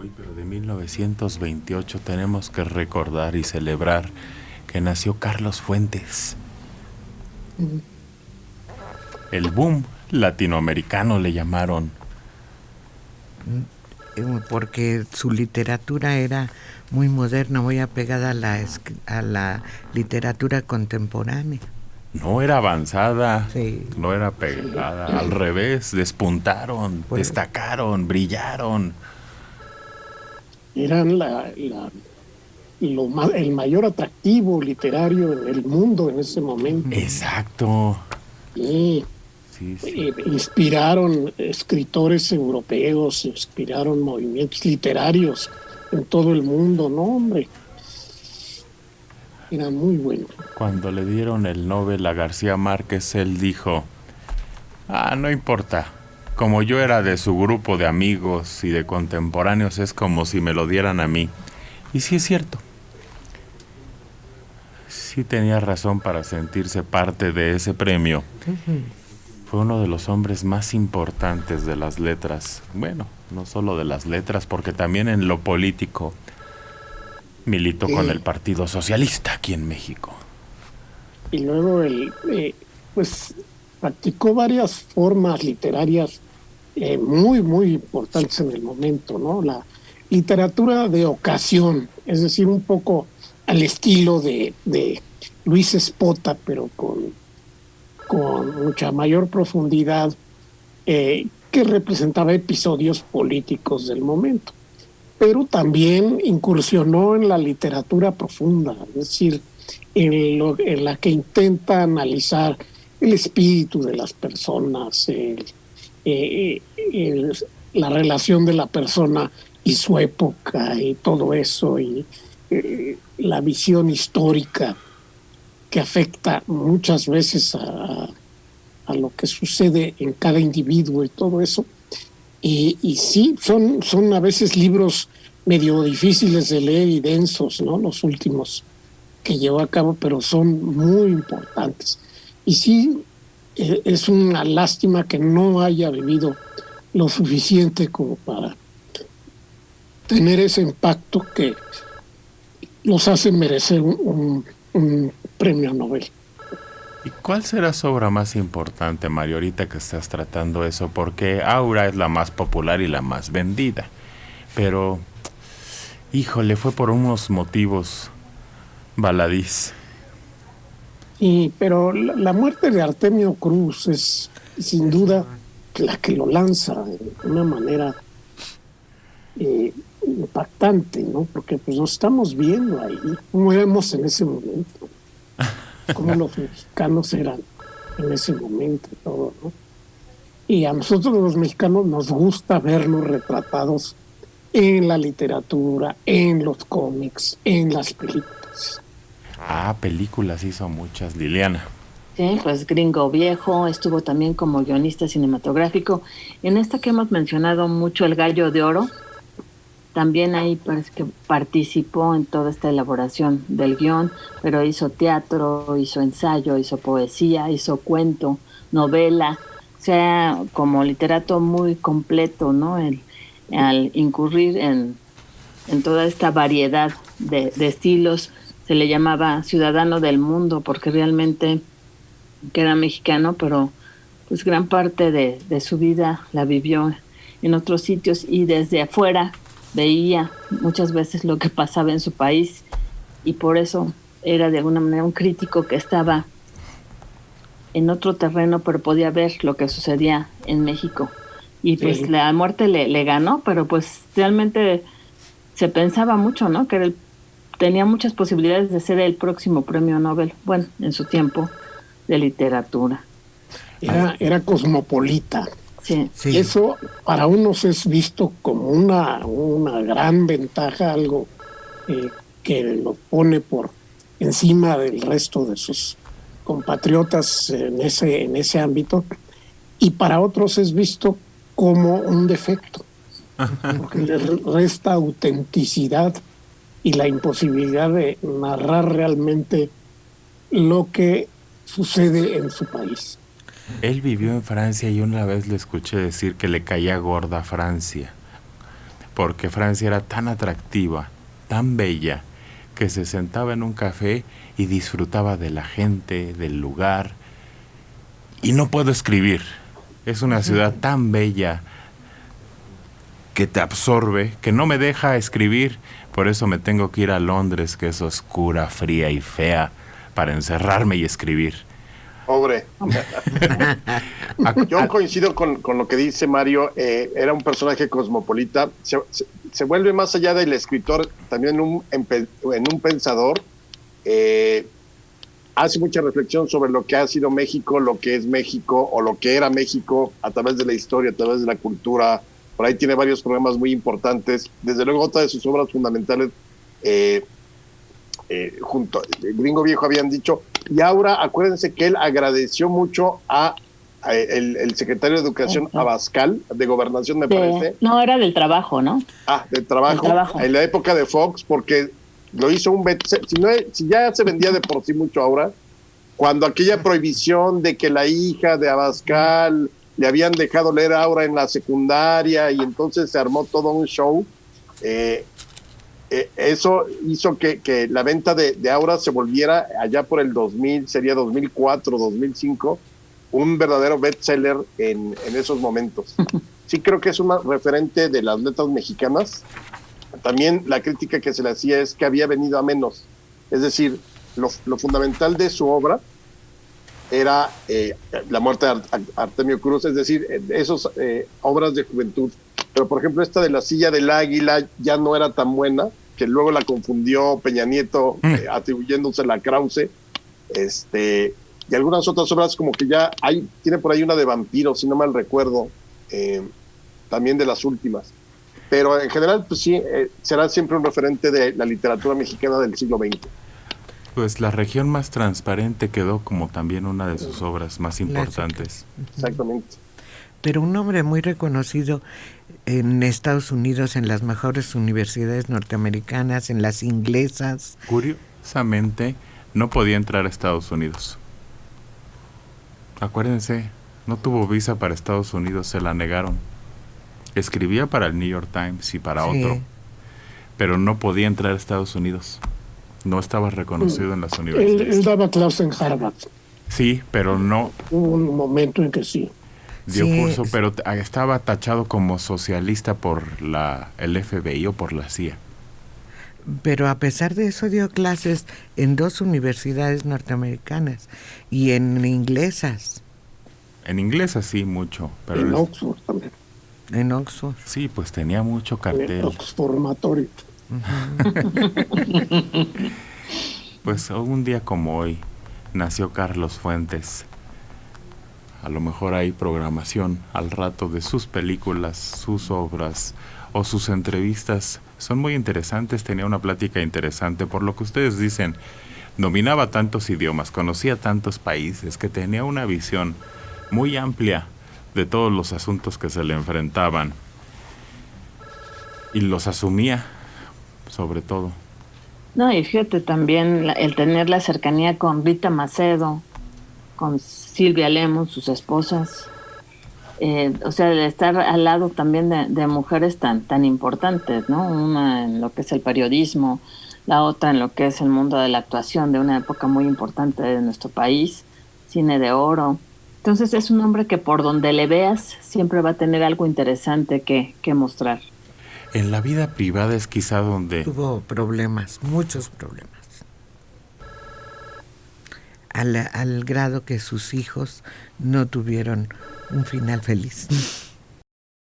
hoy, pero de 1928 tenemos que recordar y celebrar que nació Carlos Fuentes. El boom latinoamericano le llamaron. Porque su literatura era muy moderna, muy apegada a la literatura contemporánea. No era avanzada, sí. No era pegada, al revés, despuntaron, destacaron, brillaron. Eran el mayor atractivo literario en el mundo en ese momento. Exacto. Sí. Inspiraron escritores europeos, inspiraron movimientos literarios en todo el mundo, ¿no, hombre? Era muy bueno. Cuando le dieron el Nobel a García Márquez, él dijo, no importa, como yo era de su grupo de amigos y de contemporáneos, es como si me lo dieran a mí. Y sí es cierto. Sí tenía razón para sentirse parte de ese premio. Fue uno de los hombres más importantes de las letras. Bueno, no solo de las letras, porque también en lo político militó con el Partido Socialista aquí en México. Y luego pues practicó varias formas literarias muy, muy importantes en el momento, ¿no? La literatura de ocasión, es decir, un poco al estilo de Luis Espota, pero con mucha mayor profundidad, que representaba episodios políticos del momento. Pero también incursionó en la literatura profunda, es decir, en la que intenta analizar el espíritu de las personas, la relación de la persona y su época y todo eso, y la visión histórica que afecta muchas veces a lo que sucede en cada individuo y todo eso. Y sí, son a veces libros medio difíciles de leer y densos, ¿no? Los últimos que llevó a cabo, pero son muy importantes. Y sí, es una lástima que no haya vivido lo suficiente como para tener ese impacto que los hace merecer un premio Nobel. ¿Y cuál será su obra más importante, Mario, ahorita que estás tratando eso? Porque Aura es la más popular y la más vendida. Pero, híjole, fue por unos motivos baladís. Pero la muerte de Artemio Cruz es sin duda la que lo lanza de una manera impactante, ¿no? Porque pues nos estamos viendo ahí, como éramos en ese momento, como los mexicanos eran en ese momento y todo, ¿no? Y a nosotros los mexicanos nos gusta vernos retratados en la literatura, en los cómics, en las películas. Películas hizo muchas, Liliana. Sí, pues Gringo Viejo, estuvo también como guionista cinematográfico. En esta que hemos mencionado mucho, El Gallo de Oro, también ahí parece que participó en toda esta elaboración del guión, pero hizo teatro, hizo ensayo, hizo poesía, hizo cuento, novela, o sea, como literato muy completo, ¿no? Al incurrir en toda esta variedad de estilos, se le llamaba ciudadano del mundo, porque realmente que era mexicano, pero pues gran parte de su vida la vivió en otros sitios y desde afuera veía muchas veces lo que pasaba en su país, y por eso era de alguna manera un crítico que estaba en otro terreno, pero podía ver lo que sucedía en México. Y pues sí, la muerte le ganó, pero pues realmente se pensaba mucho, ¿no? Que tenía muchas posibilidades de ser el próximo premio Nobel, bueno, en su tiempo, de literatura. Era cosmopolita. Sí. Y eso para unos es visto como una gran ventaja, algo que lo pone por encima del resto de sus compatriotas en ese ámbito, y para otros es visto como un defecto, porque le resta autenticidad y la imposibilidad de narrar realmente lo que sucede en su país. Él vivió en Francia y una vez le escuché decir que le caía gorda Francia. porque Francia era tan atractiva, tan bella, que se sentaba en un café y disfrutaba de la gente, del lugar. Y no puedo escribir. Es una ciudad tan bella que te absorbe, que no me deja escribir. Por eso me tengo que ir a Londres, que es oscura, fría y fea, para encerrarme y escribir. Pobre. Yo coincido con lo que dice Mario. Era un personaje cosmopolita. Se vuelve más allá del escritor, también en un pensador. Hace mucha reflexión sobre lo que ha sido México, lo que es México o lo que era México a través de la historia, a través de la cultura. Por ahí tiene varios programas muy importantes. Desde luego, otra de sus obras fundamentales, junto Gringo Viejo habían dicho, y ahora acuérdense que él agradeció mucho a el secretario de Educación Abascal, de Gobernación me parece. No, era del trabajo, ¿no? Del trabajo. En la época de Fox, porque lo hizo si ya se vendía de por sí mucho ahora, cuando aquella prohibición de que la hija de Abascal le habían dejado leer ahora en la secundaria y entonces se armó todo un show, eso hizo que la venta de Aura se volviera allá por el 2000, sería 2004, 2005, un verdadero bestseller en esos momentos. Sí creo que es una referente de las letras mexicanas. También la crítica que se le hacía es que había venido a menos. Es decir, lo fundamental de su obra era la muerte de Artemio Cruz, es decir, esas obras de juventud. Pero, por ejemplo, esta de La Silla del Águila ya no era tan buena, que luego la confundió Peña Nieto atribuyéndosela a Krause. Y algunas otras obras como que ya tiene por ahí una de vampiros, si no mal recuerdo, también de las últimas. Pero en general, pues sí, será siempre un referente de la literatura mexicana del siglo XX. Pues La Región Más Transparente quedó como también una de sus obras más importantes. Exactamente. Pero un hombre muy reconocido en Estados Unidos, en las mejores universidades norteamericanas, en las inglesas. Curiosamente, no podía entrar a Estados Unidos. Acuérdense, no tuvo visa para Estados Unidos, se la negaron. Escribía para el New York Times y para otro, pero no podía entrar a Estados Unidos. No estaba reconocido en las universidades. Él daba clase en Harvard. Sí, pero no. Hubo un momento en que sí. Dio curso, pero estaba tachado como socialista por el FBI o por la CIA. Pero a pesar de eso dio clases en 2 universidades norteamericanas y en inglesas. En inglesas sí, mucho. Pero en Oxford también. En Oxford. Sí, pues tenía mucho cartel. Oxformatorio. Pues un día como hoy nació Carlos Fuentes. A lo mejor hay programación al rato de sus películas, sus obras o sus entrevistas. Son muy interesantes, tenía una plática interesante por lo que ustedes dicen. Dominaba tantos idiomas, conocía tantos países, que tenía una visión muy amplia de todos los asuntos que se le enfrentaban. Y los asumía, sobre todo. No, y fíjate también el tener la cercanía con Rita Macedo, con Silvia Lemos, sus esposas, o sea, el estar al lado también de mujeres tan importantes, ¿no? Una en lo que es el periodismo, la otra en lo que es el mundo de la actuación, de una época muy importante de nuestro país, cine de oro. Entonces es un hombre que por donde le veas siempre va a tener algo interesante que mostrar. En la vida privada es quizá donde... Tuvo problemas, muchos problemas. Al grado que sus hijos no tuvieron un final feliz.